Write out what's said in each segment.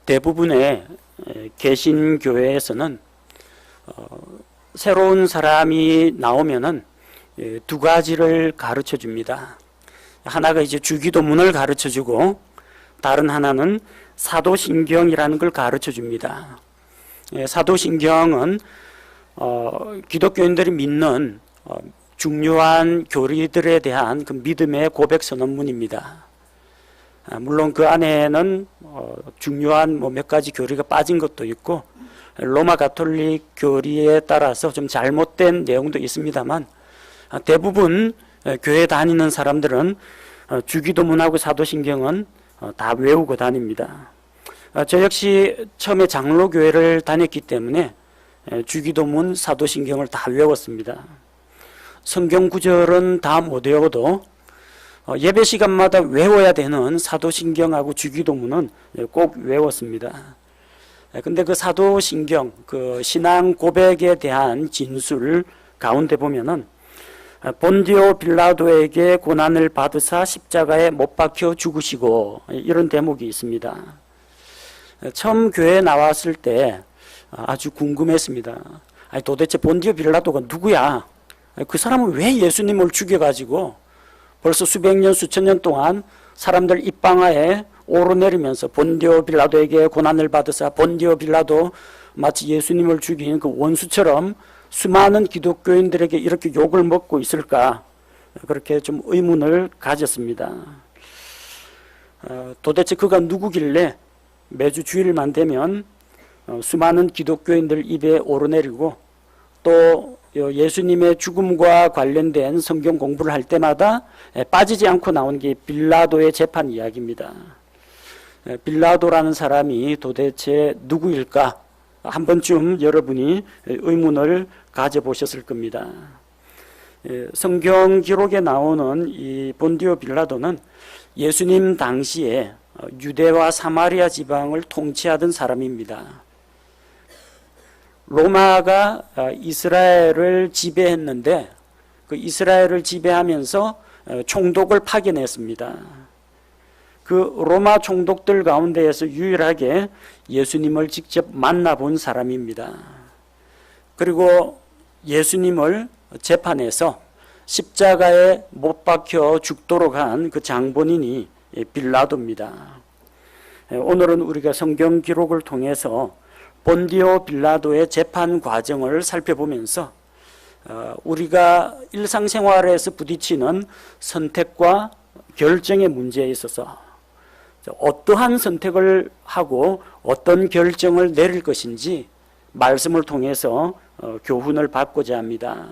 대부분의 개신교회에서는 새로운 사람이 나오면은 두 가지를 가르쳐 줍니다. 하나가 이제 주기도문을 가르쳐 주고 다른 하나는 사도신경이라는 걸 가르쳐 줍니다. 사도신경은 기독교인들이 믿는 중요한 교리들에 대한 그 믿음의 고백 선언문입니다. 물론 그 안에는 중요한 몇 가지 교리가 빠진 것도 있고 로마 가톨릭 교리에 따라서 좀 잘못된 내용도 있습니다만 대부분 교회 다니는 사람들은 주기도문하고 사도신경은 다 외우고 다닙니다. 저 역시 처음에 장로교회를 다녔기 때문에 주기도문, 사도신경을 다 외웠습니다. 성경 구절은 다 못 외워도 예배 시간마다 외워야 되는 사도신경하고 주기도문은 꼭 외웠습니다. 근데 그 사도신경, 그 신앙 고백에 대한 진술 가운데 보면은 본디오 빌라도에게 고난을 받으사 십자가에 못 박혀 죽으시고 이런 대목이 있습니다. 처음 교회에 나왔을 때 아주 궁금했습니다. 아니 도대체 본디오 빌라도가 누구야? 그 사람은 왜 예수님을 죽여가지고 벌써 수백 년 수천 년 동안 사람들 입방아에 오르내리면서 본디오 빌라도에게 고난을 받으사 본디오 빌라도 마치 예수님을 죽인 그 원수처럼 수많은 기독교인들에게 이렇게 욕을 먹고 있을까? 그렇게 좀 의문을 가졌습니다. 도대체 그가 누구길래 매주 주일만 되면 수많은 기독교인들 입에 오르내리고 또 예수님의 죽음과 관련된 성경 공부를 할 때마다 빠지지 않고 나오는 게 빌라도의 재판 이야기입니다. 빌라도라는 사람이 도대체 누구일까? 한 번쯤 여러분이 의문을 가져보셨을 겁니다. 성경 기록에 나오는 이 본디오 빌라도는 예수님 당시에 유대와 사마리아 지방을 통치하던 사람입니다. 로마가 이스라엘을 지배했는데 그 이스라엘을 지배하면서 총독을 파견했습니다. 그 로마 총독들 가운데에서 유일하게 예수님을 직접 만나본 사람입니다. 그리고 예수님을 재판해서 십자가에 못 박혀 죽도록 한 그 장본인이 빌라도입니다. 오늘은 우리가 성경 기록을 통해서 본디오 빌라도의 재판 과정을 살펴보면서 우리가 일상생활에서 부딪히는 선택과 결정의 문제에 있어서 어떠한 선택을 하고 어떤 결정을 내릴 것인지 말씀을 통해서 교훈을 받고자 합니다.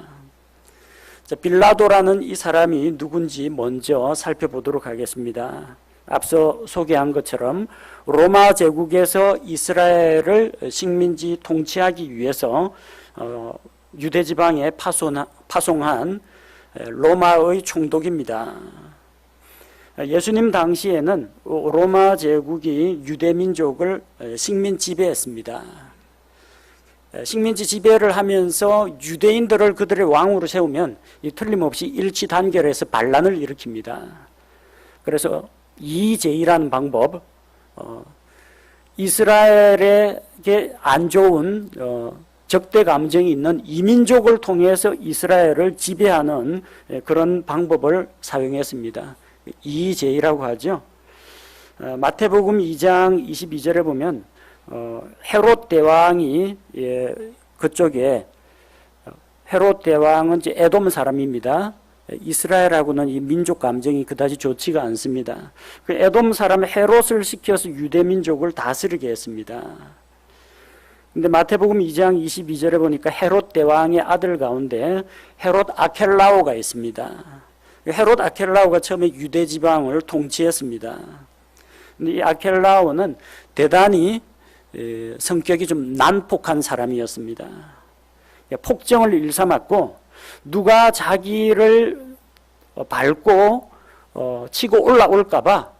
빌라도라는 이 사람이 누군지 먼저 살펴보도록 하겠습니다. 앞서 소개한 것처럼 로마 제국에서 이스라엘을 식민지 통치하기 위해서 유대 지방에 파송한 로마의 총독입니다. 예수님 당시에는 로마 제국이 유대 민족을 식민 지배했습니다. 식민지 지배를 하면서 유대인들을 그들의 왕으로 세우면 틀림없이 일치 단결해서 반란을 일으킵니다. 그래서 이제이라는 방법, 이스라엘에게 안 좋은 적대 감정이 있는 이민족을 통해서 이스라엘을 지배하는 그런 방법을 사용했습니다. 이제이라고 하죠. 마태복음 2장 22절에 보면 헤롯 대왕이 그쪽에 헤롯 대왕은 이제 에돔 사람입니다. 이스라엘하고는 이 민족 감정이 그다지 좋지가 않습니다. 그 에돔 사람 헤롯을 시켜서 유대 민족을 다스리게 했습니다. 근데 마태복음 2장 22절에 보니까 헤롯 대왕의 아들 가운데 헤롯 아켈라오가 있습니다. 헤롯 아켈라오가 처음에 유대 지방을 통치했습니다. 근데 이 아켈라오는 대단히 성격이 좀 난폭한 사람이었습니다. 폭정을 일삼았고 누가 자기를 밟고 치고 올라올까봐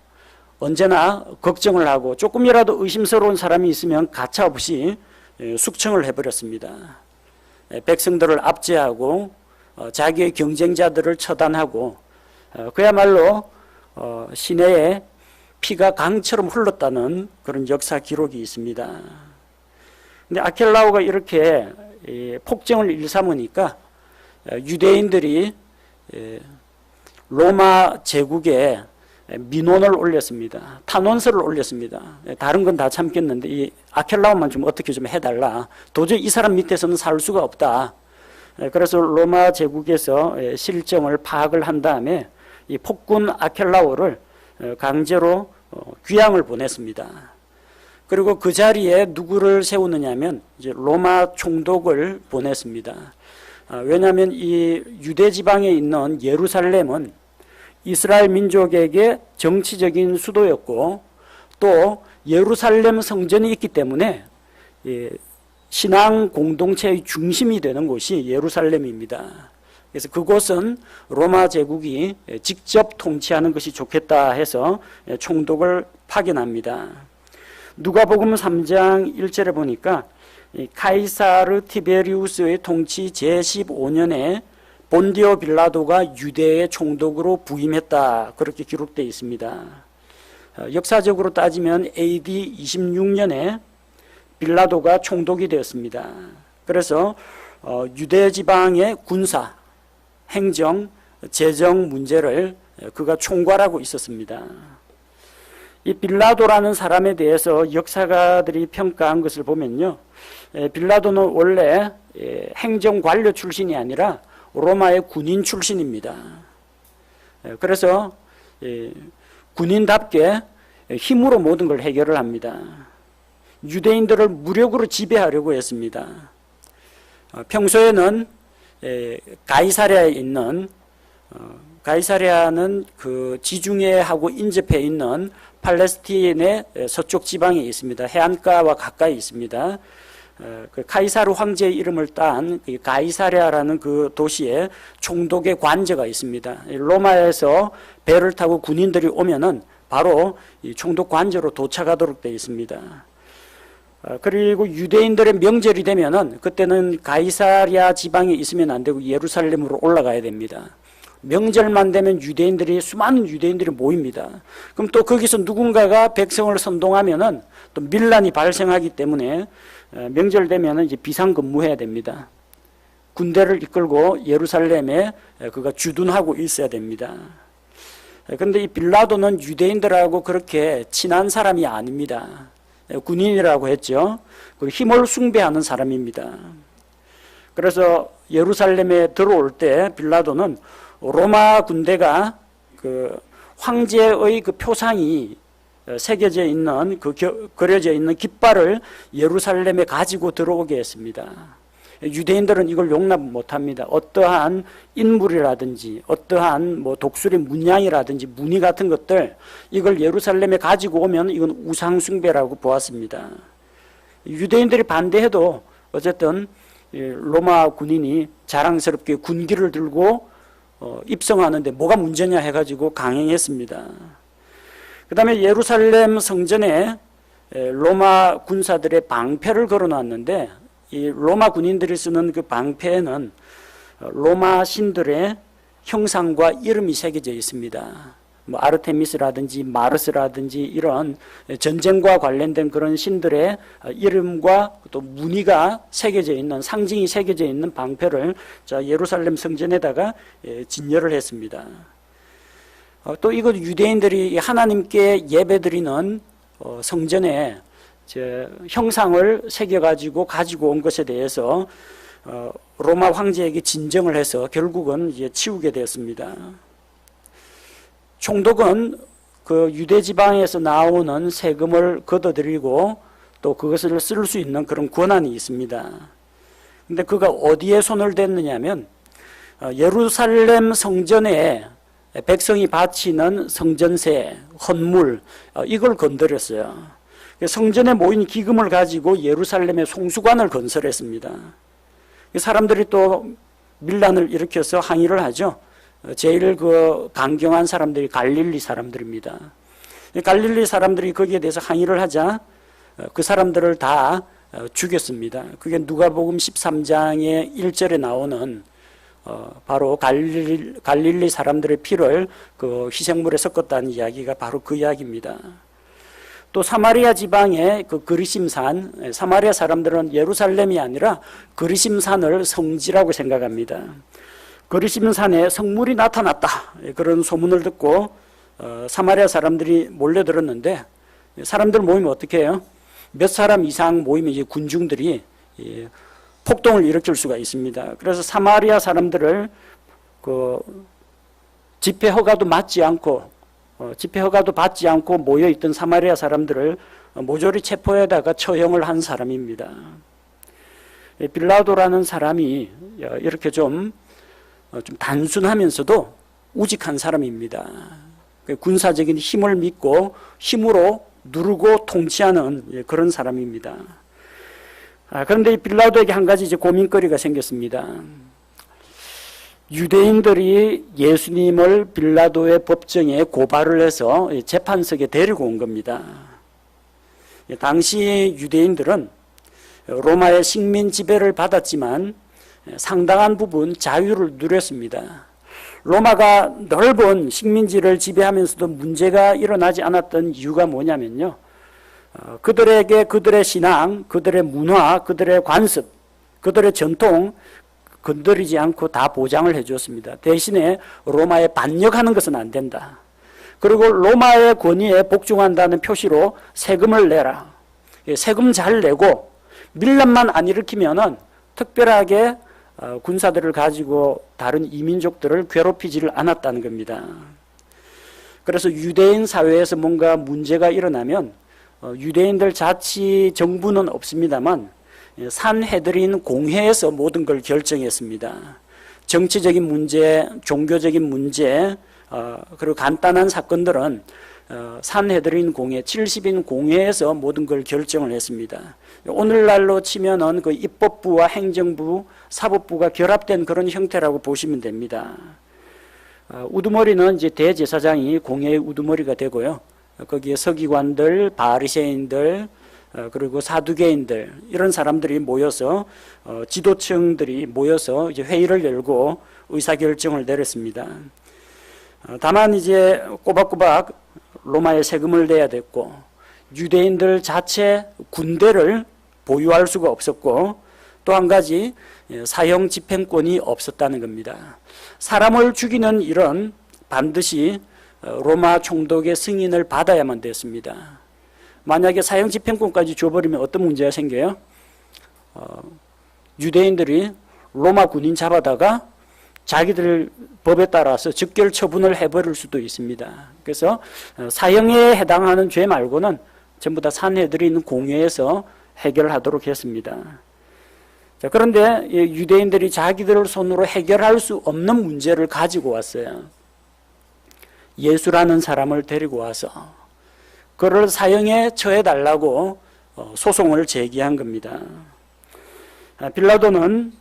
언제나 걱정을 하고 조금이라도 의심스러운 사람이 있으면 가차없이 숙청을 해버렸습니다. 백성들을 압제하고 자기의 경쟁자들을 처단하고 그야말로 시내에 피가 강처럼 흘렀다는 그런 역사 기록이 있습니다. 근데 아켈라오가 이렇게 폭정을 일삼으니까 유대인들이 로마 제국에 민원을 올렸습니다. 탄원서를 올렸습니다. 다른 건 다 참겠는데 이 아켈라오만 좀 어떻게 좀 해달라. 도저히 이 사람 밑에서는 살 수가 없다. 그래서 로마 제국에서 실정을 파악을 한 다음에 이 폭군 아켈라오를 강제로 귀양을 보냈습니다. 그리고 그 자리에 누구를 세우느냐 하면 이제 로마 총독을 보냈습니다. 왜냐하면 이 유대 지방에 있는 예루살렘은 이스라엘 민족에게 정치적인 수도였고 또 예루살렘 성전이 있기 때문에 신앙 공동체의 중심이 되는 곳이 예루살렘입니다. 그래서 그곳은 로마 제국이 직접 통치하는 것이 좋겠다 해서 총독을 파견합니다. 누가복음 3장 1절에 보니까 카이사르 티베리우스의 통치 제15년에 본디오 빌라도가 유대의 총독으로 부임했다. 그렇게 기록되어 있습니다. 역사적으로 따지면 AD 26년에 빌라도가 총독이 되었습니다. 그래서 유대 지방의 군사, 행정, 재정 문제를 그가 총괄하고 있었습니다. 이 빌라도라는 사람에 대해서 역사가들이 평가한 것을 보면요. 빌라도는 원래 행정관료 출신이 아니라 로마의 군인 출신입니다. 그래서 군인답게 힘으로 모든 걸 해결을 합니다. 유대인들을 무력으로 지배하려고 했습니다. 평소에는 가이사랴에 있는 가이사랴는 그 지중해하고 인접해 있는 팔레스틴의 서쪽 지방에 있습니다. 해안가와 가까이 있습니다. 그 카이사르 황제의 이름을 딴 가이사랴라는 그 도시에 총독의 관저가 있습니다. 로마에서 배를 타고 군인들이 오면은 바로 이 총독 관저로 도착하도록 되어 있습니다. 그리고 유대인들의 명절이 되면은 그때는 가이사랴 지방에 있으면 안 되고 예루살렘으로 올라가야 됩니다. 명절만 되면 수많은 유대인들이 모입니다. 그럼 또 거기서 누군가가 백성을 선동하면은 또 밀란이 발생하기 때문에 명절 되면은 이제 비상근무해야 됩니다. 군대를 이끌고 예루살렘에 그가 주둔하고 있어야 됩니다. 그런데 이 빌라도는 유대인들하고 그렇게 친한 사람이 아닙니다. 군인이라고 했죠. 힘을 숭배하는 사람입니다. 그래서 예루살렘에 들어올 때 빌라도는 로마 군대가 그 황제의 그 표상이 새겨져 있는 그려져 있는 깃발을 예루살렘에 가지고 들어오게 했습니다. 유대인들은 이걸 용납 못합니다. 어떠한 인물이라든지 어떠한 뭐 독수리 문양이라든지 무늬 같은 것들 이걸 예루살렘에 가지고 오면 이건 우상 숭배라고 보았습니다. 유대인들이 반대해도 어쨌든 로마 군인이 자랑스럽게 군기를 들고 입성하는데 뭐가 문제냐 해가지고 강행했습니다. 그 다음에 예루살렘 성전에 로마 군사들의 방패를 걸어놨는데 이 로마 군인들이 쓰는 그 방패에는 로마 신들의 형상과 이름이 새겨져 있습니다. 뭐 아르테미스라든지 마르스라든지 이런 전쟁과 관련된 그런 신들의 이름과 또 무늬가 새겨져 있는 상징이 새겨져 있는 방패를 예루살렘 성전에다가 진열을 했습니다. 또 이거 유대인들이 하나님께 예배드리는 성전에 형상을 새겨가지고 가지고 온 것에 대해서 로마 황제에게 진정을 해서 결국은 이제 치우게 되었습니다. 총독은 그 유대 지방에서 나오는 세금을 걷어들이고 또 그것을 쓸 수 있는 그런 권한이 있습니다. 근데 그가 어디에 손을 댔느냐면 예루살렘 성전에 백성이 바치는 성전세, 헌물 이걸 건드렸어요. 성전에 모인 기금을 가지고 예루살렘에 송수관을 건설했습니다. 사람들이 또 밀란을 일으켜서 항의를 하죠. 제일 그 강경한 사람들이 갈릴리 사람들입니다. 갈릴리 사람들이 거기에 대해서 항의를 하자 그 사람들을 다 죽였습니다. 그게 누가복음 13장의 1절에 나오는 바로 갈릴리 사람들의 피를 그 희생물에 섞었다는 이야기가 바로 그 이야기입니다. 또 사마리아 지방의 그 그리심산, 사마리아 사람들은 예루살렘이 아니라 그리심산을 성지라고 생각합니다. 그리심산에 성물이 나타났다, 그런 소문을 듣고 사마리아 사람들이 몰려들었는데, 사람들 모이면 어떻게 해요? 몇 사람 이상 모이면 이제 군중들이 폭동을 일으킬 수가 있습니다. 그래서 사마리아 사람들을 그 집회 허가도 받지 않고 모여있던 사마리아 사람들을 모조리 체포에다가 처형을 한 사람입니다. 빌라도라는 사람이 이렇게 좀 단순하면서도 우직한 사람입니다. 군사적인 힘을 믿고 힘으로 누르고 통치하는 그런 사람입니다. 그런데 이 빌라도에게 한 가지 이제 고민거리가 생겼습니다. 유대인들이 예수님을 빌라도의 법정에 고발을 해서 재판석에 데리고 온 겁니다. 당시 유대인들은 로마의 식민 지배를 받았지만 상당한 부분 자유를 누렸습니다. 로마가 넓은 식민지를 지배하면서도 문제가 일어나지 않았던 이유가 뭐냐면요, 그들에게 그들의 신앙, 그들의 문화, 그들의 관습, 그들의 전통 건드리지 않고 다 보장을 해주었습니다. 대신에 로마에 반역하는 것은 안 된다. 그리고 로마의 권위에 복종한다는 표시로 세금을 내라. 세금 잘 내고 밀란만 안 일으키면은 특별하게 군사들을 가지고 다른 이민족들을 괴롭히지를 않았다는 겁니다. 그래서 유대인 사회에서 뭔가 문제가 일어나면 유대인들 자치 정부는 없습니다만 산헤드린 공회에서 모든 걸 결정했습니다. 정치적인 문제, 종교적인 문제, 그리고 간단한 사건들은 산헤드린 공회, 70인 공회에서 모든 걸 결정을 했습니다. 오늘날로 치면은 그 입법부와 행정부, 사법부가 결합된 그런 형태라고 보시면 됩니다. 우두머리는 이제 대제사장이 공회의 우두머리가 되고요. 거기에 서기관들, 바리새인들, 그리고 사두개인들, 이런 사람들이 모여서 지도층들이 모여서 이제 회의를 열고 의사결정을 내렸습니다. 다만 이제 꼬박꼬박 로마에 세금을 내야 됐고, 유대인들 자체 군대를 보유할 수가 없었고, 또 한 가지 사형 집행권이 없었다는 겁니다. 사람을 죽이는 일은 반드시 로마 총독의 승인을 받아야만 됐습니다. 만약에 사형 집행권까지 줘버리면 어떤 문제가 생겨요? 유대인들이 로마 군인 잡아다가 자기들 법에 따라서 즉결 처분을 해버릴 수도 있습니다. 그래서 사형에 해당하는 죄 말고는 전부 다 산헤드린 공회에서 해결하도록 했습니다. 자, 그런데 유대인들이 자기들 손으로 해결할 수 없는 문제를 가지고 왔어요. 예수라는 사람을 데리고 와서 그를 사형에 처해달라고 소송을 제기한 겁니다. 빌라도는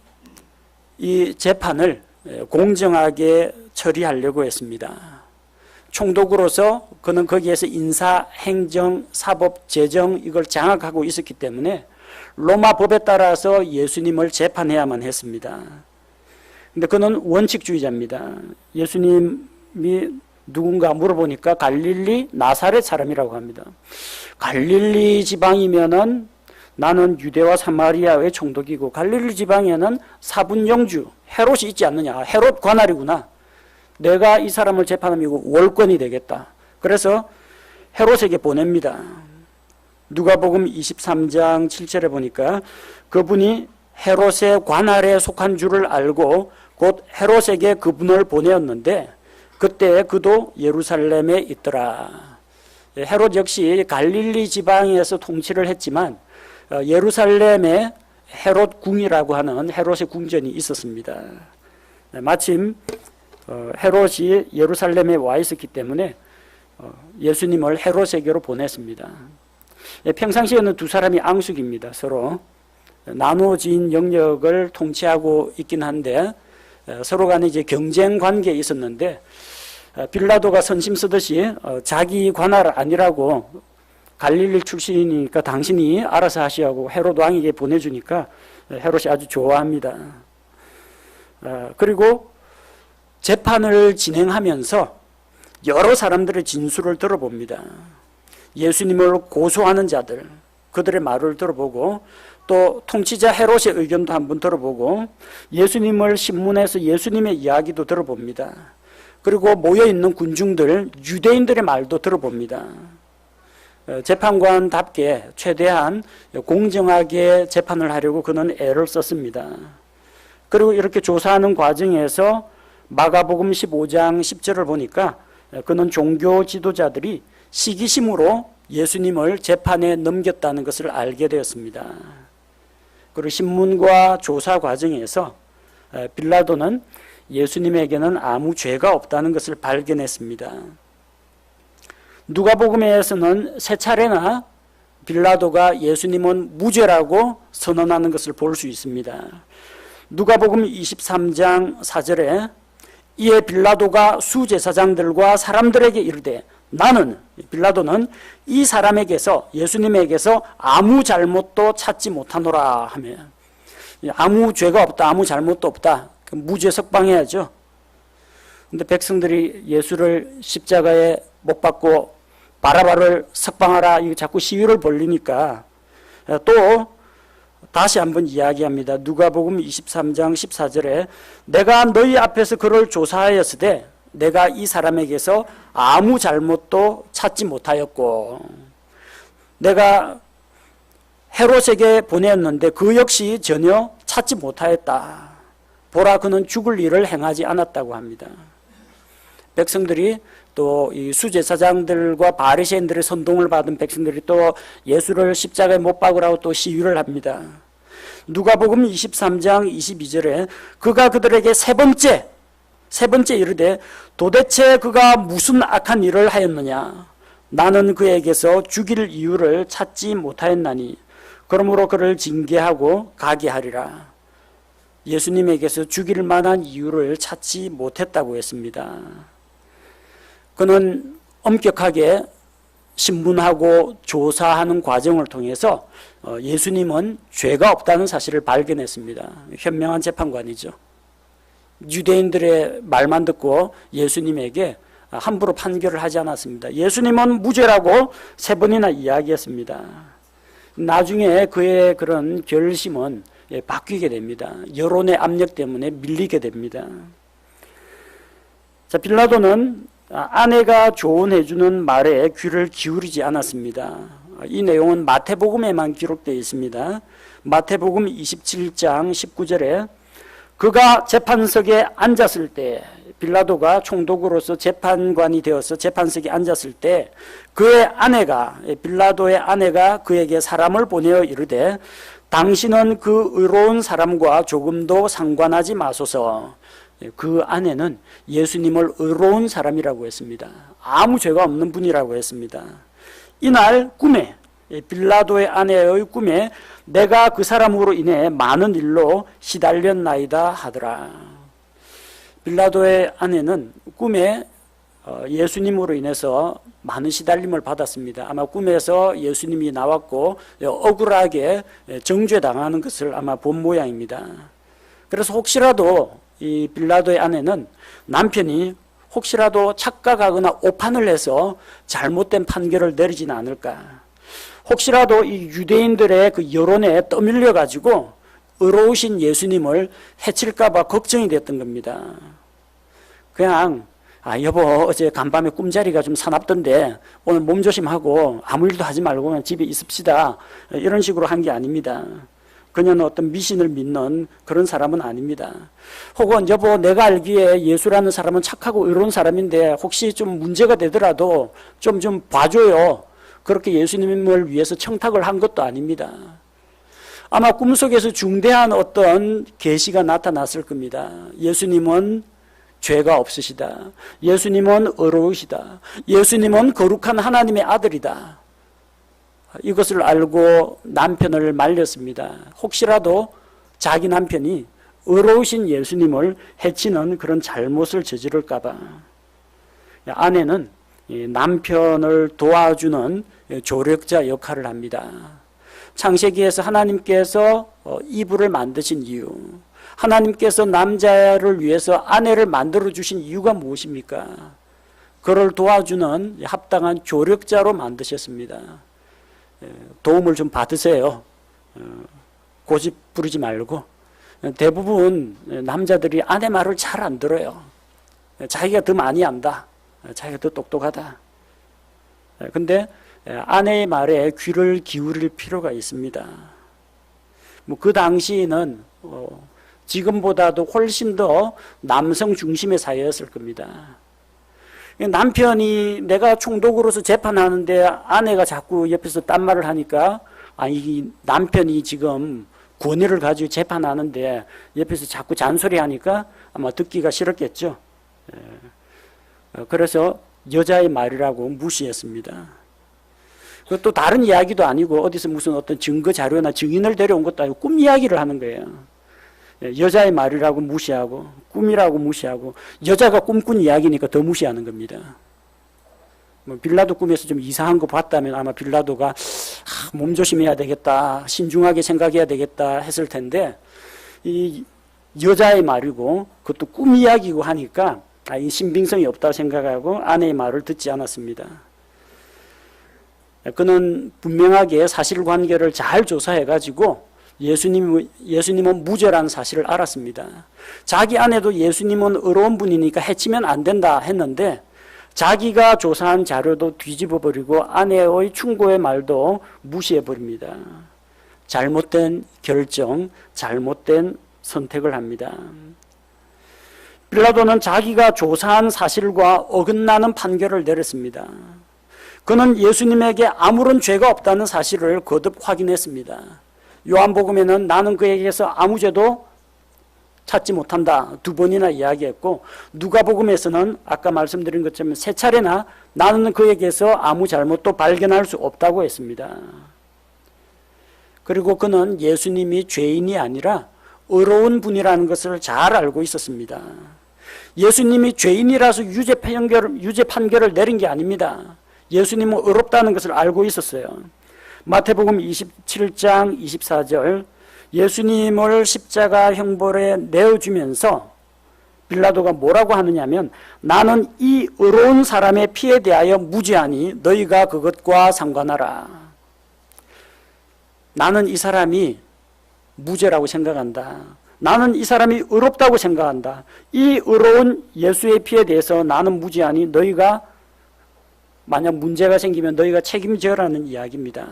이 재판을 공정하게 처리하려고 했습니다. 총독으로서 그는 거기에서 인사, 행정, 사법, 재정 이걸 장악하고 있었기 때문에 로마 법에 따라서 예수님을 재판해야만 했습니다. 근데 그는 원칙주의자입니다. 예수님이 누군가 물어보니까 갈릴리 나사렛 사람이라고 합니다. 갈릴리 지방이면은 나는 유대와 사마리아의 총독이고 갈릴리 지방에는 사분영주 헤롯이 있지 않느냐. 헤롯 관할이구나. 내가 이 사람을 재판하면 월권이 되겠다. 그래서 헤롯에게 보냅니다. 누가복음 23장 7절에 보니까 그분이 헤롯의 관할에 속한 줄을 알고 곧 헤롯에게 그분을 보내었는데 그때 그도 예루살렘에 있더라. 헤롯 역시 갈릴리 지방에서 통치를 했지만 예루살렘에 헤롯 궁이라고 하는 헤롯의 궁전이 있었습니다. 마침 헤롯이 예루살렘에 와 있었기 때문에 예수님을 헤롯에게로 보냈습니다. 평상시에는 두 사람이 앙숙입니다. 서로 나누어진 영역을 통치하고 있긴 한데 서로 간에 이제 경쟁 관계에 있었는데 빌라도가 선심 쓰듯이 자기 관할 아니라고 갈릴리 출신이니까 당신이 알아서 하시라고 헤롯 왕에게 보내주니까 헤롯이 아주 좋아합니다. 그리고 재판을 진행하면서 여러 사람들의 진술을 들어봅니다. 예수님을 고소하는 자들, 그들의 말을 들어보고 또 통치자 헤롯의 의견도 한번 들어보고 예수님을 신문해서 예수님의 이야기도 들어봅니다. 그리고 모여있는 군중들, 유대인들의 말도 들어봅니다. 재판관답게 최대한 공정하게 재판을 하려고 그는 애를 썼습니다. 그리고 이렇게 조사하는 과정에서 마가복음 15장 10절을 보니까 그는 종교 지도자들이 시기심으로 예수님을 재판에 넘겼다는 것을 알게 되었습니다. 그리고 신문과 조사 과정에서 빌라도는 예수님에게는 아무 죄가 없다는 것을 발견했습니다. 누가복음에서는 세 차례나 빌라도가 예수님은 무죄라고 선언하는 것을 볼 수 있습니다. 누가복음 23장 4절에 이에 빌라도가 수제사장들과 사람들에게 이르되 나는 빌라도는 이 사람에게서 예수님에게서 아무 잘못도 찾지 못하노라 하며 아무 죄가 없다, 아무 잘못도 없다. 무죄 석방해야죠. 근데 백성들이 예수를 십자가에 못 박고 바라바를 석방하라 이거 자꾸 시위를 벌리니까 또 다시 한번 이야기합니다. 누가복음 23장 14절에 내가 너희 앞에서 그를 조사하였으되 내가 이 사람에게서 아무 잘못도 찾지 못하였고 내가 헤롯에게 보냈는데 그 역시 전혀 찾지 못하였다. 보라 그는 죽을 일을 행하지 않았다고 합니다. 백성들이 또 이 수제사장들과 바리새인들의 선동을 받은 백성들이 또 예수를 십자가에 못 박으라고 또 시위를 합니다. 누가복음 23장 22절에 그가 그들에게 세 번째 이르되 도대체 그가 무슨 악한 일을 하였느냐 나는 그에게서 죽일 이유를 찾지 못하였나니 그러므로 그를 징계하고 가게 하리라. 예수님에게서 죽일 만한 이유를 찾지 못했다고 했습니다. 그는 엄격하게 신문하고 조사하는 과정을 통해서 예수님은 죄가 없다는 사실을 발견했습니다. 현명한 재판관이죠. 유대인들의 말만 듣고 예수님에게 함부로 판결을 하지 않았습니다. 예수님은 무죄라고 세 번이나 이야기했습니다. 나중에 그의 그런 결심은 바뀌게 됩니다. 여론의 압력 때문에 밀리게 됩니다. 자, 빌라도는 아내가 조언해주는 말에 귀를 기울이지 않았습니다. 이 내용은 마태복음에만 기록되어 있습니다. 마태복음 27장 19절에 그가 재판석에 앉았을 때 빌라도가 총독으로서 재판관이 되어서 재판석에 앉았을 때 그의 아내가 빌라도의 아내가 그에게 사람을 보내어 이르되 당신은 그 의로운 사람과 조금도 상관하지 마소서. 그 아내는 예수님을 의로운 사람이라고 했습니다. 아무 죄가 없는 분이라고 했습니다. 이날 꿈에 빌라도의 아내의 꿈에 내가 그 사람으로 인해 많은 일로 시달렸나이다 하더라. 빌라도의 아내는 꿈에 예수님으로 인해서 많은 시달림을 받았습니다. 아마 꿈에서 예수님이 나왔고 억울하게 정죄당하는 것을 아마 본 모양입니다. 그래서 혹시라도 이 빌라도의 아내는 남편이 혹시라도 착각하거나 오판을 해서 잘못된 판결을 내리지는 않을까. 혹시라도 이 유대인들의 그 여론에 떠밀려 가지고 의로우신 예수님을 해칠까 봐 걱정이 됐던 겁니다. 그냥 여보 어제 간밤에 꿈자리가 좀 사납던데 오늘 몸조심하고 아무 일도 하지 말고 그냥 집에 있읍시다. 이런 식으로 한 게 아닙니다. 그녀는 어떤 미신을 믿는 그런 사람은 아닙니다. 혹은 여보 내가 알기에 예수라는 사람은 착하고 의로운 사람인데 혹시 좀 문제가 되더라도 좀 봐줘요. 그렇게 예수님을 위해서 청탁을 한 것도 아닙니다. 아마 꿈속에서 중대한 어떤 계시가 나타났을 겁니다. 예수님은 죄가 없으시다. 예수님은 의로우시다. 예수님은 거룩한 하나님의 아들이다. 이것을 알고 남편을 말렸습니다. 혹시라도 자기 남편이 의로우신 예수님을 해치는 그런 잘못을 저지를까 봐. 아내는 남편을 도와주는 조력자 역할을 합니다. 창세기에서 하나님께서 이불을 만드신 이유, 하나님께서 남자를 위해서 아내를 만들어 주신 이유가 무엇입니까? 그를 도와주는 합당한 조력자로 만드셨습니다. 도움을 좀 받으세요. 고집 부리지 말고. 대부분 남자들이 아내 말을 잘 안 들어요. 자기가 더 많이 안다. 자기가 더 똑똑하다. 근데 아내의 말에 귀를 기울일 필요가 있습니다. 뭐 그 당시에는 지금보다도 훨씬 더 남성 중심의 사회였을 겁니다. 남편이 내가 총독으로서 재판하는데 아내가 자꾸 옆에서 딴 말을 하니까 이 남편이 지금 권위를 가지고 재판하는데 옆에서 자꾸 잔소리하니까 아마 듣기가 싫었겠죠. 그래서 여자의 말이라고 무시했습니다. 그것도 다른 이야기도 아니고 어디서 무슨 어떤 증거 자료나 증인을 데려온 것도 아니고 꿈 이야기를 하는 거예요. 여자의 말이라고 무시하고 꿈이라고 무시하고 여자가 꿈꾼 이야기니까 더 무시하는 겁니다. 뭐 빌라도 꿈에서 좀 이상한 거 봤다면 아마 빌라도가 몸조심해야 되겠다, 신중하게 생각해야 되겠다 했을 텐데 이 여자의 말이고 그것도 꿈 이야기고 하니까 이 신빙성이 없다고 생각하고 아내의 말을 듣지 않았습니다. 그는 분명하게 사실관계를 잘 조사해가지고 예수님은 무죄라는 사실을 알았습니다. 자기 아내도 예수님은 의로운 분이니까 해치면 안 된다 했는데 자기가 조사한 자료도 뒤집어버리고 아내의 충고의 말도 무시해버립니다. 잘못된 결정, 잘못된 선택을 합니다. 빌라도는 자기가 조사한 사실과 어긋나는 판결을 내렸습니다. 그는 예수님에게 아무런 죄가 없다는 사실을 거듭 확인했습니다. 요한복음에는 나는 그에게서 아무 죄도 찾지 못한다 2번이나 이야기했고 누가복음에서는 아까 말씀드린 것처럼 3차례나 나는 그에게서 아무 잘못도 발견할 수 없다고 했습니다. 그리고 그는 예수님이 죄인이 아니라 의로운 분이라는 것을 잘 알고 있었습니다. 예수님이 죄인이라서 유죄 판결을 내린 게 아닙니다. 예수님은 의롭다는 것을 알고 있었어요. 마태복음 27장 24절 예수님을 십자가 형벌에 내어주면서 빌라도가 뭐라고 하느냐면 나는 이 의로운 사람의 피에 대하여 무죄하니 너희가 그것과 상관하라. 나는 이 사람이 무죄라고 생각한다. 나는 이 사람이 의롭다고 생각한다. 이 의로운 예수의 피에 대해서 나는 무죄하니 너희가 만약 문제가 생기면 너희가 책임져라는 이야기입니다.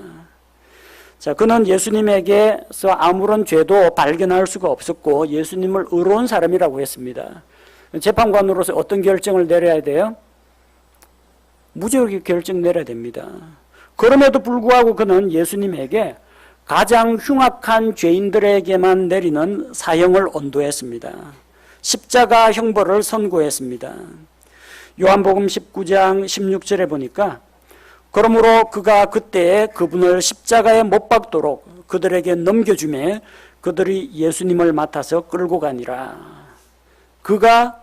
자, 그는 예수님에게서 아무런 죄도 발견할 수가 없었고 예수님을 의로운 사람이라고 했습니다. 재판관으로서 어떤 결정을 내려야 돼요? 무죄의 결정 내려야 됩니다. 그럼에도 불구하고 그는 예수님에게 가장 흉악한 죄인들에게만 내리는 사형을 언도했습니다. 십자가 형벌을 선고했습니다. 요한복음 19장 16절에 보니까 그러므로 그가 그때 그분을 십자가에 못 박도록 그들에게 넘겨주매 그들이 예수님을 맡아서 끌고 가니라. 그가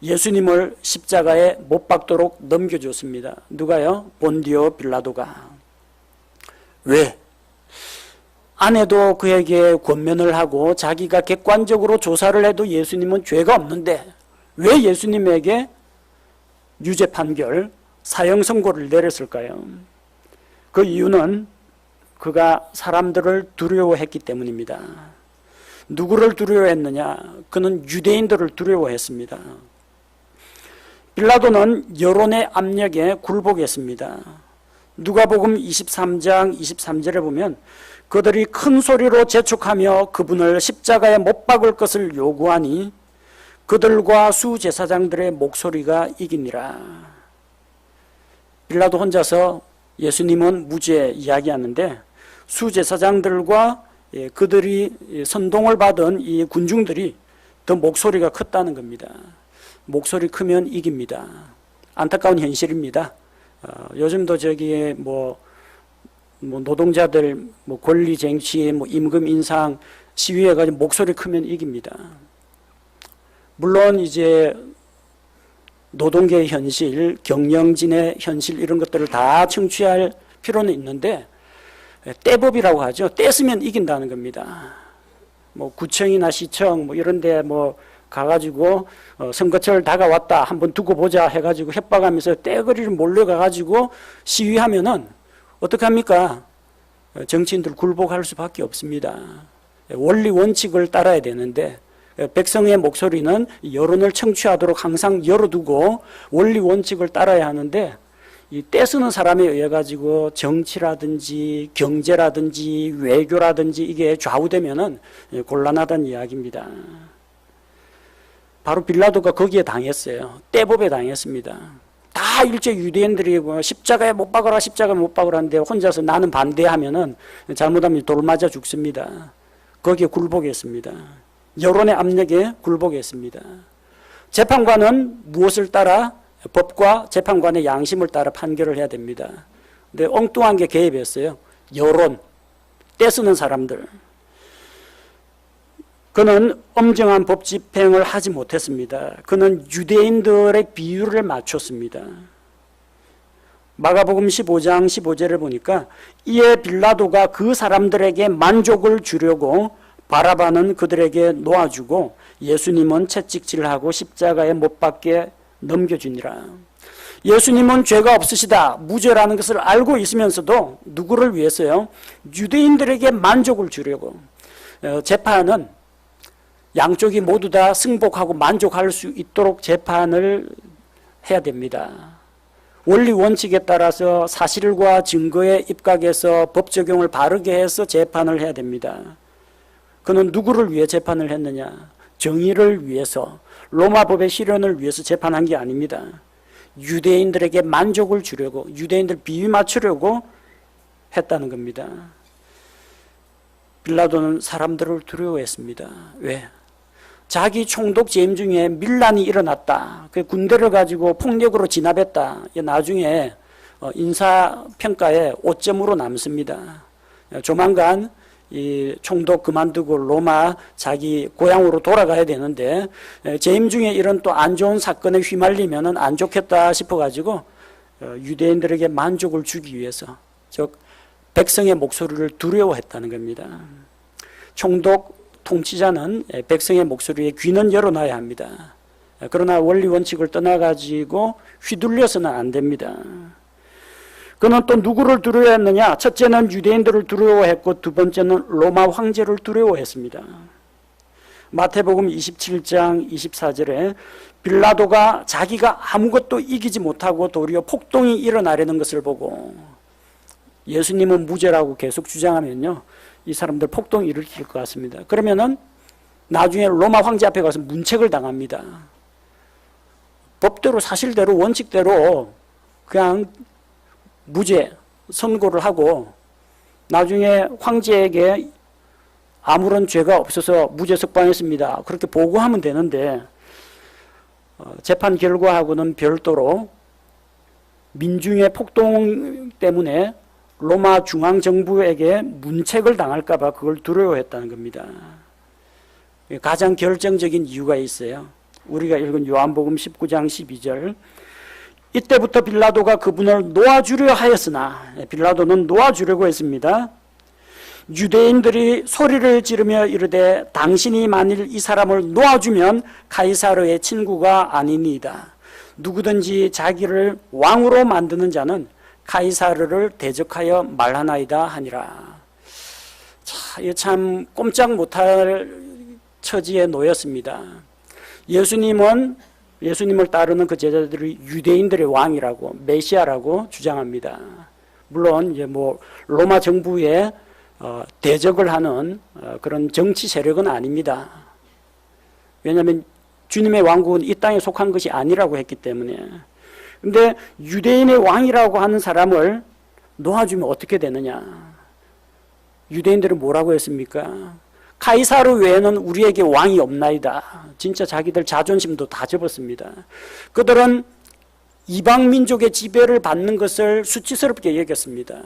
예수님을 십자가에 못 박도록 넘겨줬습니다. 누가요? 본디오 빌라도가. 왜? 아내도 그에게 권면을 하고 자기가 객관적으로 조사를 해도 예수님은 죄가 없는데 왜 예수님에게 유죄 판결, 사형 선고를 내렸을까요? 그 이유는 그가 사람들을 두려워했기 때문입니다. 누구를 두려워했느냐? 그는 유대인들을 두려워했습니다. 빌라도는 여론의 압력에 굴복했습니다. 누가복음 23장 23절에 보면 그들이 큰 소리로 재촉하며 그분을 십자가에 못 박을 것을 요구하니 그들과 수제사장들의 목소리가 이기니라. 빌라도 혼자서 예수님은 무죄 이야기하는데 수제사장들과 그들이 선동을 받은 이 군중들이 더 목소리가 컸다는 겁니다. 목소리 크면 이깁니다. 안타까운 현실입니다. 요즘도 저기 뭐 노동자들 권리 쟁취, 임금 인상 시위해가지고 목소리 크면 이깁니다. 물론 이제 노동계의 현실, 경영진의 현실 이런 것들을 다 청취할 필요는 있는데 떼법이라고 하죠. 떼쓰면 이긴다는 겁니다. 뭐 구청이나 시청 뭐 이런데 뭐 가가지고 선거철 다가왔다 한번 두고 보자 해가지고 협박하면서 떼거리를 몰려가가지고 시위하면은 어떡합니까? 정치인들 굴복할 수밖에 없습니다. 원리 원칙을 따라야 되는데 백성의 목소리는 여론을 청취하도록 항상 열어두고 원리 원칙을 따라야 하는데 이 떼쓰는 사람에 의해 가지고 정치라든지 경제라든지 외교라든지 이게 좌우되면은 곤란하다는 이야기입니다. 바로 빌라도가 거기에 당했어요. 떼법에 당했습니다. 다 일제 유대인들이 십자가에 못 박아라 십자가에 못 박으라는데 혼자서 나는 반대하면은 잘못하면 돌 맞아 죽습니다. 거기에 굴복했습니다. 여론의 압력에 굴복했습니다. 재판관은 무엇을 따라? 법과 재판관의 양심을 따라 판결을 해야 됩니다. 근데 엉뚱한 게 개입했어요. 여론, 떼쓰는 사람들. 그는 엄정한 법 집행을 하지 못했습니다. 그는 유대인들의 비율을 맞췄습니다. 마가복음 15장 15절을 보니까 이에 빌라도가 그 사람들에게 만족을 주려고 바라바는 그들에게 놓아주고 예수님은 채찍질하고 십자가에 못 박게 넘겨주니라. 예수님은 죄가 없으시다, 무죄라는 것을 알고 있으면서도 누구를 위해서요? 유대인들에게 만족을 주려고. 재판은 양쪽이 모두 다 승복하고 만족할 수 있도록 재판을 해야 됩니다. 원리 원칙에 따라서 사실과 증거에 입각해서 법 적용을 바르게 해서 재판을 해야 됩니다. 그는 누구를 위해 재판을 했느냐? 정의를 위해서, 로마법의 실현을 위해서 재판한 게 아닙니다. 유대인들에게 만족을 주려고, 유대인들 비위 맞추려고 했다는 겁니다. 빌라도는 사람들을 두려워했습니다. 왜? 자기 총독 재임 중에 밀란이 일어났다. 그 군대를 가지고 폭력으로 진압했다. 나중에 인사평가에 5점으로 남습니다. 조만간 이 총독 그만두고 로마 자기 고향으로 돌아가야 되는데 재임 중에 이런 또 안 좋은 사건에 휘말리면은 안 좋겠다 싶어가지고 유대인들에게 만족을 주기 위해서, 즉 백성의 목소리를 두려워했다는 겁니다. 총독 통치자는 백성의 목소리에 귀는 열어놔야 합니다. 그러나 원리 원칙을 떠나가지고 휘둘려서는 안 됩니다. 그는 또 누구를 두려워했느냐? 첫째는 유대인들을 두려워했고 두 번째는 로마 황제를 두려워했습니다. 마태복음 27장 24절에 빌라도가 자기가 아무것도 이기지 못하고 도리어 폭동이 일어나려는 것을 보고 예수님은 무죄라고 계속 주장하면요, 이 사람들 폭동 일으킬 것 같습니다. 그러면은 나중에 로마 황제 앞에 가서 문책을 당합니다. 법대로 사실대로 원칙대로 그냥 무죄 선고를 하고 나중에 황제에게 아무런 죄가 없어서 무죄 석방했습니다, 그렇게 보고하면 되는데 재판 결과하고는 별도로 민중의 폭동 때문에 로마 중앙정부에게 문책을 당할까 봐 그걸 두려워했다는 겁니다. 가장 결정적인 이유가 있어요. 우리가 읽은 요한복음 19장 12절, 이때부터 빌라도가 그분을 놓아주려 하였으나, 빌라도는 놓아주려고 했습니다. 유대인들이 소리를 지르며 이르되 당신이 만일 이 사람을 놓아주면 카이사르의 친구가 아니니이다. 누구든지 자기를 왕으로 만드는 자는 카이사르를 대적하여 말하나이다 하니라. 자, 이거 참 꼼짝 못할 처지에 놓였습니다. 예수님을 따르는 그 제자들이 유대인들의 왕이라고, 메시아라고 주장합니다. 물론 이제 뭐 로마 정부에 대적을 하는 그런 정치 세력은 아닙니다. 왜냐하면 주님의 왕국은 이 땅에 속한 것이 아니라고 했기 때문에. 근데 유대인의 왕이라고 하는 사람을 놓아주면 어떻게 되느냐? 유대인들은 뭐라고 했습니까? 카이사르 외에는 우리에게 왕이 없나이다. 진짜 자기들 자존심도 다 접었습니다. 그들은 이방 민족의 지배를 받는 것을 수치스럽게 여겼습니다.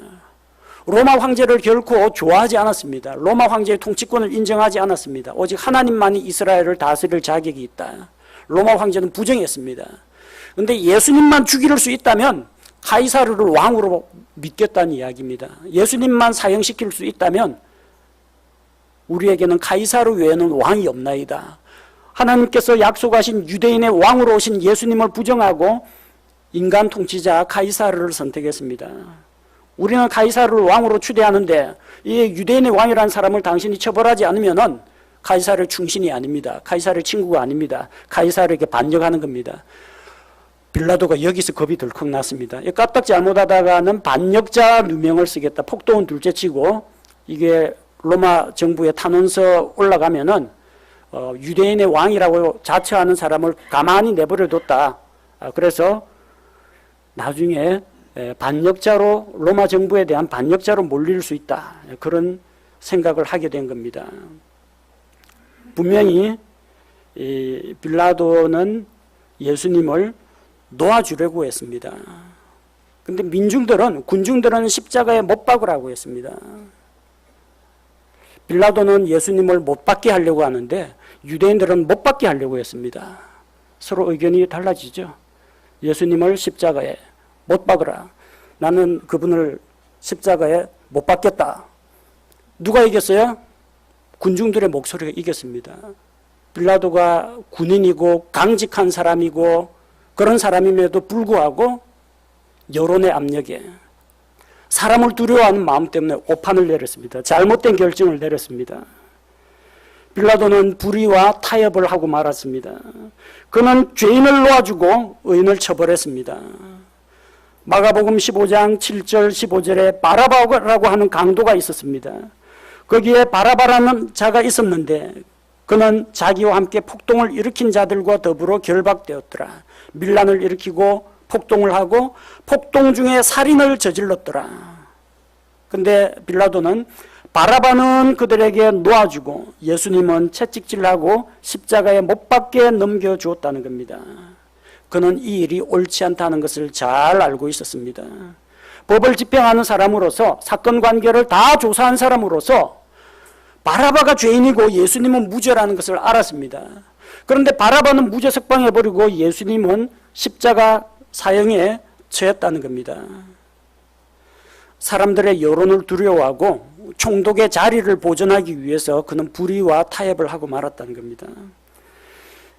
로마 황제를 결코 좋아하지 않았습니다. 로마 황제의 통치권을 인정하지 않았습니다. 오직 하나님만이 이스라엘을 다스릴 자격이 있다. 로마 황제는 부정했습니다. 그런데 예수님만 죽일 수 있다면 카이사르를 왕으로 믿겠다는 이야기입니다. 예수님만 사형시킬 수 있다면 우리에게는 카이사르 외에는 왕이 없나이다. 하나님께서 약속하신 유대인의 왕으로 오신 예수님을 부정하고 인간 통치자 카이사르를 선택했습니다. 우리는 카이사르를 왕으로 추대하는데 이 유대인의 왕이라는 사람을 당신이 처벌하지 않으면은 카이사르의 충신이 아닙니다. 카이사르의 친구가 아닙니다. 카이사르에게 반역하는 겁니다. 빌라도가 여기서 겁이 덜컥 났습니다. 까딱 잘못하다가는 반역자 누명을 쓰겠다. 폭동은 둘째치고 이게 로마 정부의 탄원서 올라가면은 유대인의 왕이라고 자처하는 사람을 가만히 내버려뒀다. 그래서 나중에 반역자로 로마 정부에 대한 반역자로 몰릴 수 있다. 그런 생각을 하게 된 겁니다. 분명히 빌라도는 예수님을 놓아주려고 했습니다. 그런데 군중들은 십자가에 못 박으라고 했습니다. 빌라도는 예수님을 못 박게 하려고 하는데 유대인들은 못 박게 하려고 했습니다. 서로 의견이 달라지죠. 예수님을 십자가에 못 박으라. 나는 그분을 십자가에 못 박겠다. 누가 이겼어요? 군중들의 목소리가 이겼습니다. 빌라도가 군인이고 강직한 사람이고 그런 사람임에도 불구하고 여론의 압력에 사람을 두려워하는 마음 때문에 오판을 내렸습니다. 잘못된 결정을 내렸습니다. 빌라도는 불의와 타협을 하고 말았습니다. 그는 죄인을 놓아주고 의인을 처벌했습니다. 마가복음 15장 7절 15절에 바라바라고 하는 강도가 있었습니다. 거기에 바라바라는 자가 있었는데 그는 자기와 함께 폭동을 일으킨 자들과 더불어 결박되었더라. 밀란을 일으키고 폭동을 하고 폭동 중에 살인을 저질렀더라. 근데 빌라도는 바라바는 그들에게 놓아주고 예수님은 채찍질하고 십자가에 못 박게 넘겨주었다는 겁니다. 그는 이 일이 옳지 않다는 것을 잘 알고 있었습니다. 법을 집행하는 사람으로서 사건 관계를 다 조사한 사람으로서 바라바가 죄인이고 예수님은 무죄라는 것을 알았습니다. 그런데 바라바는 무죄 석방해버리고 예수님은 십자가 사형에 처했다는 겁니다. 사람들의 여론을 두려워하고 총독의 자리를 보존하기 위해서 그는 불의와 타협을 하고 말았다는 겁니다.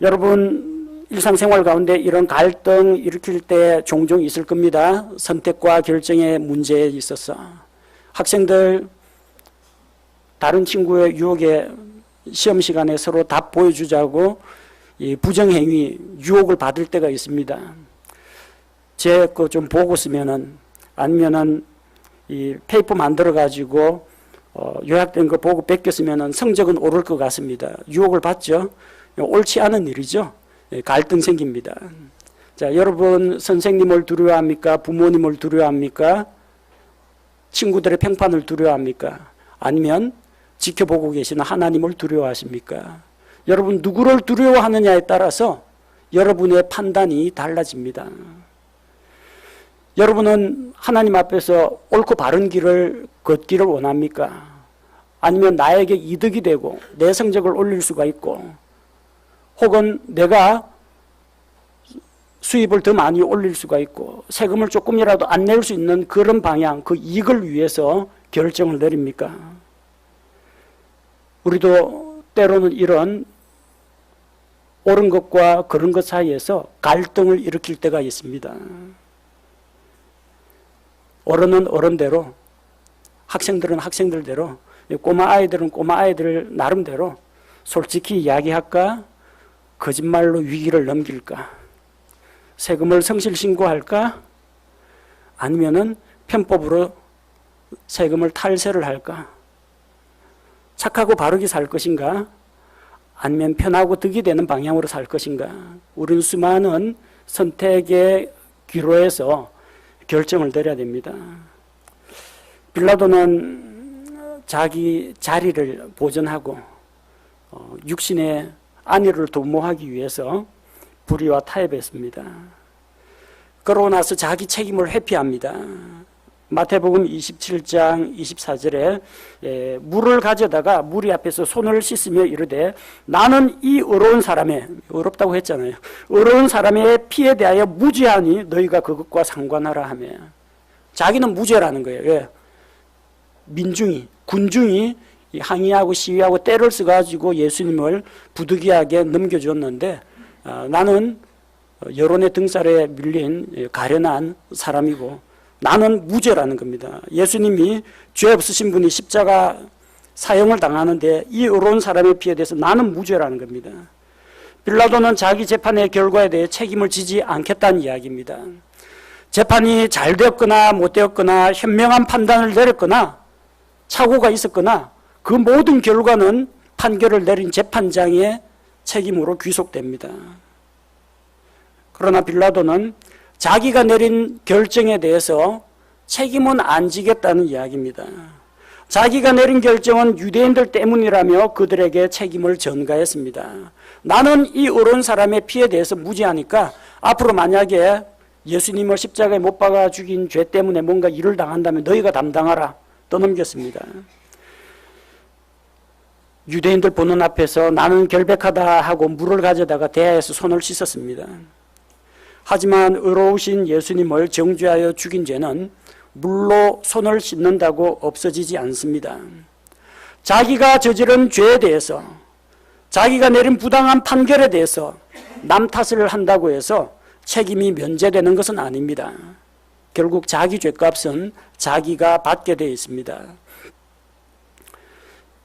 여러분 일상생활 가운데 이런 갈등 일으킬 때 종종 있을 겁니다. 선택과 결정의 문제에 있어서 학생들 다른 친구의 유혹에 시험 시간에 서로 답 보여주자고 이 부정행위 유혹을 받을 때가 있습니다. 제 거 좀 보고 쓰면은 아니면은 이 페이퍼 만들어 가지고 요약된 거 보고 베꼈으면은 성적은 오를 것 같습니다. 유혹을 받죠. 옳지 않은 일이죠. 갈등 생깁니다. 자, 여러분 선생님을 두려워합니까? 부모님을 두려워합니까? 친구들의 평판을 두려워합니까? 아니면 지켜보고 계시는 하나님을 두려워하십니까? 여러분 누구를 두려워하느냐에 따라서 여러분의 판단이 달라집니다. 여러분은 하나님 앞에서 옳고 바른 길을 걷기를 원합니까? 아니면 나에게 이득이 되고 내 성적을 올릴 수가 있고 혹은 내가 수입을 더 많이 올릴 수가 있고 세금을 조금이라도 안 낼 수 있는 그런 방향, 그 이익을 위해서 결정을 내립니까? 우리도 때로는 이런 옳은 것과 그런 것 사이에서 갈등을 일으킬 때가 있습니다. 어른은 어른대로, 학생들은 학생들대로, 꼬마 아이들은 꼬마 아이들 나름대로 솔직히 이야기할까? 거짓말로 위기를 넘길까? 세금을 성실신고할까? 아니면은 편법으로 세금을 탈세를 할까? 착하고 바르게 살 것인가? 아니면 편하고 득이 되는 방향으로 살 것인가? 우리는 수많은 선택의 기로에서 결정을 내려야 됩니다. 빌라도는 자기 자리를 보존하고 육신의 안위를 도모하기 위해서 불의와 타협했습니다. 그러고 나서 자기 책임을 회피합니다. 마태복음 27장 24절에 물을 가져다가 무리 앞에서 손을 씻으며 이르되 나는 이 의로운 사람의, 의롭다고 했잖아요. 의로운 사람의 피에 대하여 무죄하니 너희가 그것과 상관하라 하며 자기는 무죄라는 거예요. 왜? 민중이, 군중이 항의하고 시위하고 때를 써가지고 예수님을 부득이하게 넘겨주었는데 나는 여론의 등살에 밀린 가련한 사람이고 나는 무죄라는 겁니다. 예수님이 죄 없으신 분이 십자가 사형을 당하는데 이 어려운 사람의 피에 대해서 나는 무죄라는 겁니다. 빌라도는 자기 재판의 결과에 대해 책임을 지지 않겠다는 이야기입니다. 재판이 잘 되었거나 못 되었거나 현명한 판단을 내렸거나 착오가 있었거나 그 모든 결과는 판결을 내린 재판장의 책임으로 귀속됩니다. 그러나 빌라도는 자기가 내린 결정에 대해서 책임은 안 지겠다는 이야기입니다. 자기가 내린 결정은 유대인들 때문이라며 그들에게 책임을 전가했습니다. 나는 이 어려운 사람의 피에 대해서 무죄하니까 앞으로 만약에 예수님을 십자가에 못 박아 죽인 죄 때문에 뭔가 일을 당한다면 너희가 담당하라 떠넘겼습니다. 유대인들 보는 앞에서 나는 결백하다 하고 물을 가져다가 대야에서 손을 씻었습니다. 하지만 의로우신 예수님을 정죄하여 죽인 죄는 물로 손을 씻는다고 없어지지 않습니다. 자기가 저지른 죄에 대해서 자기가 내린 부당한 판결에 대해서 남 탓을 한다고 해서 책임이 면제되는 것은 아닙니다. 결국 자기 죄값은 자기가 받게 되어 있습니다.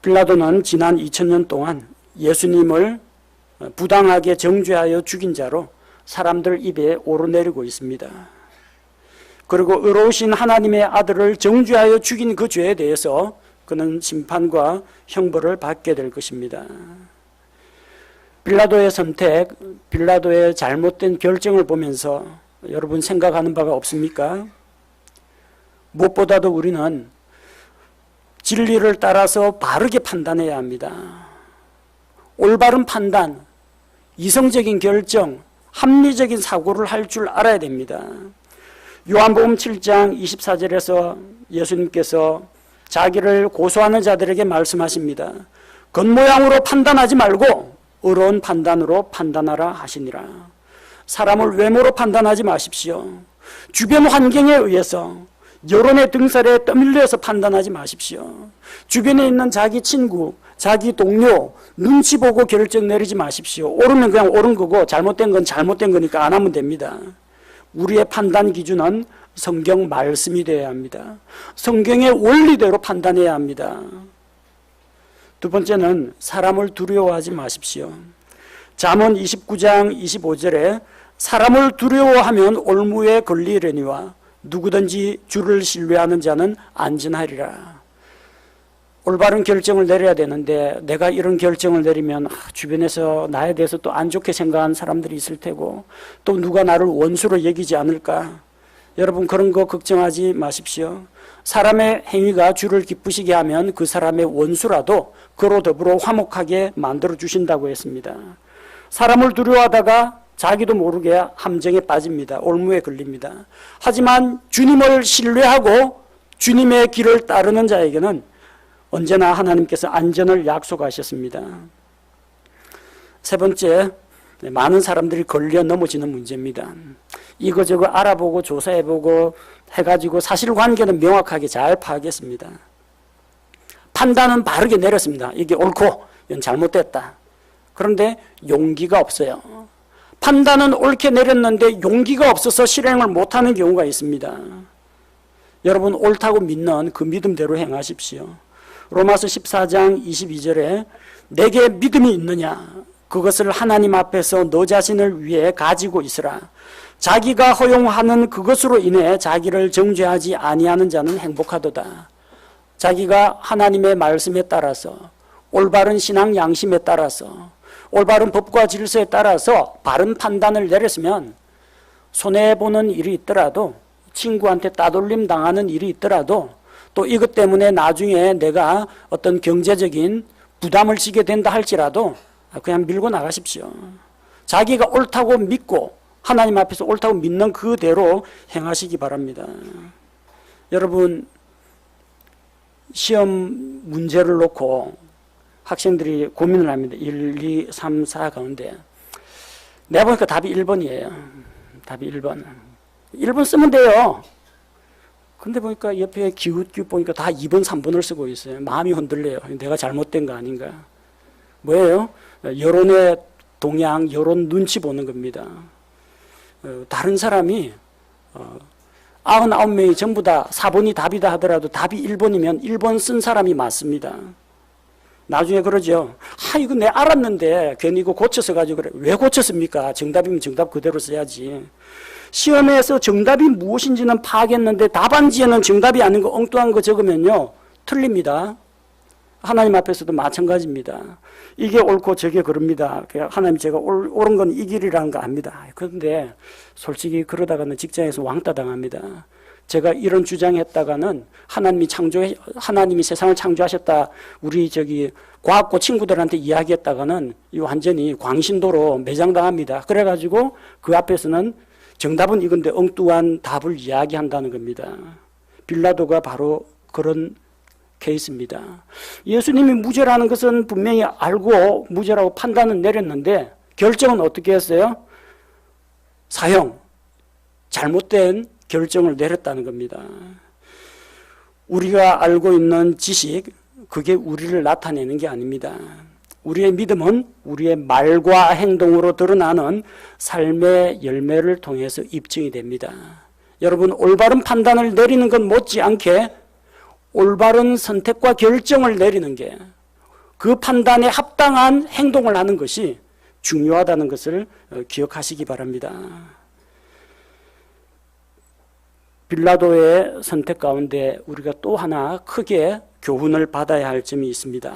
빌라도는 지난 2000년 동안 예수님을 부당하게 정죄하여 죽인 자로 사람들 입에 오르내리고 있습니다. 그리고 의로우신 하나님의 아들을 정죄하여 죽인 그 죄에 대해서 그는 심판과 형벌을 받게 될 것입니다. 빌라도의 선택, 빌라도의 잘못된 결정을 보면서 여러분 생각하는 바가 없습니까? 무엇보다도 우리는 진리를 따라서 바르게 판단해야 합니다. 올바른 판단, 이성적인 결정, 합리적인 사고를 할 줄 알아야 됩니다. 요한복음 7장 24절에서 예수님께서 자기를 고소하는 자들에게 말씀하십니다. 겉모양으로 판단하지 말고 의로운 판단으로 판단하라 하시니라. 사람을 외모로 판단하지 마십시오. 주변 환경에 의해서 여론의 등살에 떠밀려서 판단하지 마십시오. 주변에 있는 자기 친구, 자기 동료 눈치 보고 결정 내리지 마십시오. 옳으면 그냥 옳은 거고 잘못된 건 잘못된 거니까 안 하면 됩니다. 우리의 판단 기준은 성경 말씀이 되어야 합니다. 성경의 원리대로 판단해야 합니다. 두 번째는 사람을 두려워하지 마십시오. 잠언 29장 25절에 사람을 두려워하면 올무에 걸리려니와 누구든지 주를 신뢰하는 자는 안전하리라. 올바른 결정을 내려야 되는데 내가 이런 결정을 내리면 주변에서 나에 대해서 또 안 좋게 생각하는 사람들이 있을 테고 또 누가 나를 원수로 여기지 않을까. 여러분 그런 거 걱정하지 마십시오. 사람의 행위가 주를 기쁘시게 하면 그 사람의 원수라도 그로 더불어 화목하게 만들어 주신다고 했습니다. 사람을 두려워하다가 자기도 모르게 함정에 빠집니다. 올무에 걸립니다. 하지만 주님을 신뢰하고 주님의 길을 따르는 자에게는 언제나 하나님께서 안전을 약속하셨습니다. 세 번째, 많은 사람들이 걸려 넘어지는 문제입니다. 이거저거 알아보고 조사해보고 해가지고 사실관계는 명확하게 잘 파악했습니다. 판단은 바르게 내렸습니다. 이게 옳고 이건 잘못됐다. 그런데 용기가 없어요. 판단은 옳게 내렸는데 용기가 없어서 실행을 못하는 경우가 있습니다. 여러분 옳다고 믿는 그 믿음대로 행하십시오. 로마서 14장 22절에 내게 믿음이 있느냐 그것을 하나님 앞에서 너 자신을 위해 가지고 있으라. 자기가 허용하는 그것으로 인해 자기를 정죄하지 아니하는 자는 행복하도다. 자기가 하나님의 말씀에 따라서 올바른 신앙 양심에 따라서 올바른 법과 질서에 따라서 바른 판단을 내렸으면 손해보는 일이 있더라도 친구한테 따돌림 당하는 일이 있더라도 또 이것 때문에 나중에 내가 어떤 경제적인 부담을 지게 된다 할지라도 그냥 밀고 나가십시오. 자기가 옳다고 믿고 하나님 앞에서 옳다고 믿는 그대로 행하시기 바랍니다. 여러분 시험 문제를 놓고 학생들이 고민을 합니다. 1, 2, 3, 4 가운데 내가 보니까 답이 1번이에요. 답이 1번. 1번 쓰면 돼요. 근데 보니까 옆에 기웃기웃 보니까 다 2번, 3번을 쓰고 있어요. 마음이 흔들려요. 내가 잘못된 거 아닌가. 뭐예요? 여론의 동향, 여론 눈치 보는 겁니다. 다른 사람이 99명이 전부 다 4번이 답이다 하더라도 답이 1번이면 1번 쓴 사람이 맞습니다. 나중에 그러죠. 이거 내 알았는데 괜히 이거 고쳐서 가지고 그래. 왜 고쳤습니까? 정답이면 정답 그대로 써야지. 시험에서 정답이 무엇인지는 파악했는데 답안지에는 정답이 아닌 거 엉뚱한 거 적으면요. 틀립니다. 하나님 앞에서도 마찬가지입니다. 이게 옳고 저게 그럽니다. 하나님 제가 옳은 건 이 길이라는 거 압니다. 그런데 솔직히 그러다가는 직장에서 왕따 당합니다. 제가 이런 주장했다가는 하나님이 세상을 창조하셨다. 우리 과학고 친구들한테 이야기했다가는 완전히 광신도로 매장당합니다. 그래가지고 그 앞에서는 정답은 이건데 엉뚱한 답을 이야기한다는 겁니다. 빌라도가 바로 그런 케이스입니다. 예수님이 무죄라는 것은 분명히 알고 무죄라고 판단은 내렸는데 결정은 어떻게 했어요? 사형, 잘못된 결정을 내렸다는 겁니다. 우리가 알고 있는 지식, 그게 우리를 나타내는 게 아닙니다. 우리의 믿음은 우리의 말과 행동으로 드러나는 삶의 열매를 통해서 입증이 됩니다. 여러분, 올바른 판단을 내리는 건 못지않게 올바른 선택과 결정을 내리는 게 그 판단에 합당한 행동을 하는 것이 중요하다는 것을 기억하시기 바랍니다. 빌라도의 선택 가운데 우리가 또 하나 크게 교훈을 받아야 할 점이 있습니다.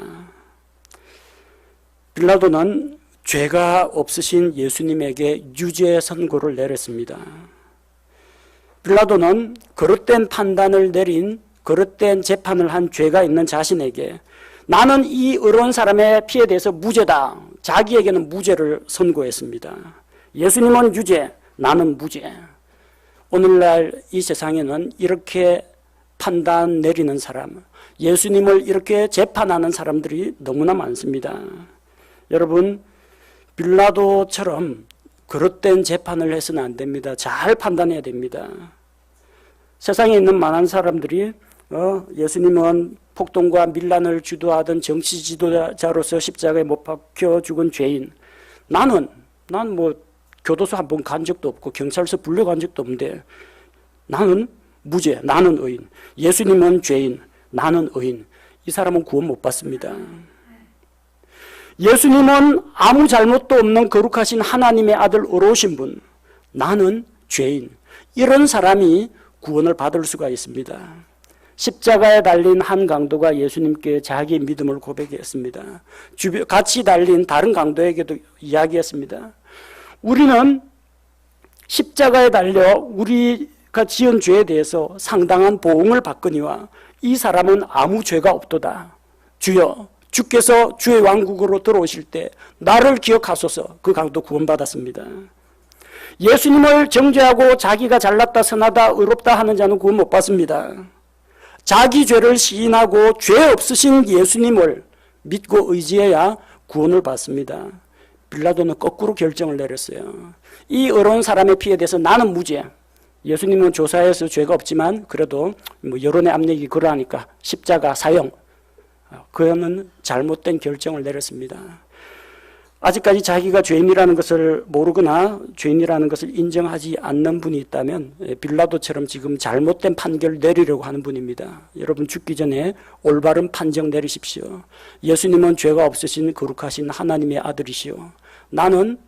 빌라도는 죄가 없으신 예수님에게 유죄 선고를 내렸습니다. 빌라도는 그릇된 판단을 내린 그릇된 재판을 한 죄가 있는 자신에게 나는 이 의로운 사람의 피에 대해서 무죄다. 자기에게는 무죄를 선고했습니다. 예수님은 유죄, 나는 무죄. 오늘날 이 세상에는 이렇게 판단 내리는 사람, 예수님을 이렇게 재판하는 사람들이 너무나 많습니다. 여러분, 빌라도처럼 그릇된 재판을 해서는 안 됩니다. 잘 판단해야 됩니다. 세상에 있는 많은 사람들이 예수님은 폭동과 밀란을 주도하던 정치 지도자로서 십자가에 못 박혀 죽은 죄인. 난 교도소 한 번 간 적도 없고 경찰서 불려간 적도 없는데 나는 무죄, 나는 의인. 예수님은 죄인, 나는 의인. 이 사람은 구원 못 받습니다. 예수님은 아무 잘못도 없는 거룩하신 하나님의 아들 의로우신 분. 나는 죄인. 이런 사람이 구원을 받을 수가 있습니다. 십자가에 달린 한 강도가 예수님께 자기 믿음을 고백했습니다. 같이 달린 다른 강도에게도 이야기했습니다. 우리는 십자가에 달려 우리가 지은 죄에 대해서 상당한 보응을 받거니와 이 사람은 아무 죄가 없도다. 주여, 주께서 주의 왕국으로 들어오실 때 나를 기억하소서. 그 강도 구원받았습니다. 예수님을 정죄하고 자기가 잘났다, 선하다, 의롭다 하는 자는 구원 못 받습니다. 자기 죄를 시인하고 죄 없으신 예수님을 믿고 의지해야 구원을 받습니다. 빌라도는 거꾸로 결정을 내렸어요. 이 의로운 사람의 피에 대해서 나는 무죄. 예수님은 조사해서 죄가 없지만 그래도 여론의 압력이 그러하니까 십자가 사형. 그는 잘못된 결정을 내렸습니다. 아직까지 자기가 죄인이라는 것을 모르거나 죄인이라는 것을 인정하지 않는 분이 있다면 빌라도처럼 지금 잘못된 판결을 내리려고 하는 분입니다. 여러분, 죽기 전에 올바른 판정 내리십시오. 예수님은 죄가 없으신 거룩하신 하나님의 아들이시오. 나는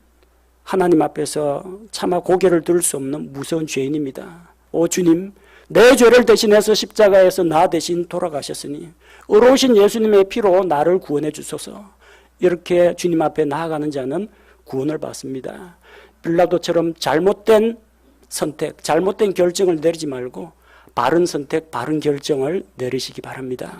하나님 앞에서 차마 고개를 들 수 없는 무서운 죄인입니다. 오 주님, 내 죄를 대신해서 십자가에서 나 대신 돌아가셨으니 의로우신 예수님의 피로 나를 구원해 주소서. 이렇게 주님 앞에 나아가는 자는 구원을 받습니다. 빌라도처럼 잘못된 선택, 잘못된 결정을 내리지 말고 바른 선택, 바른 결정을 내리시기 바랍니다.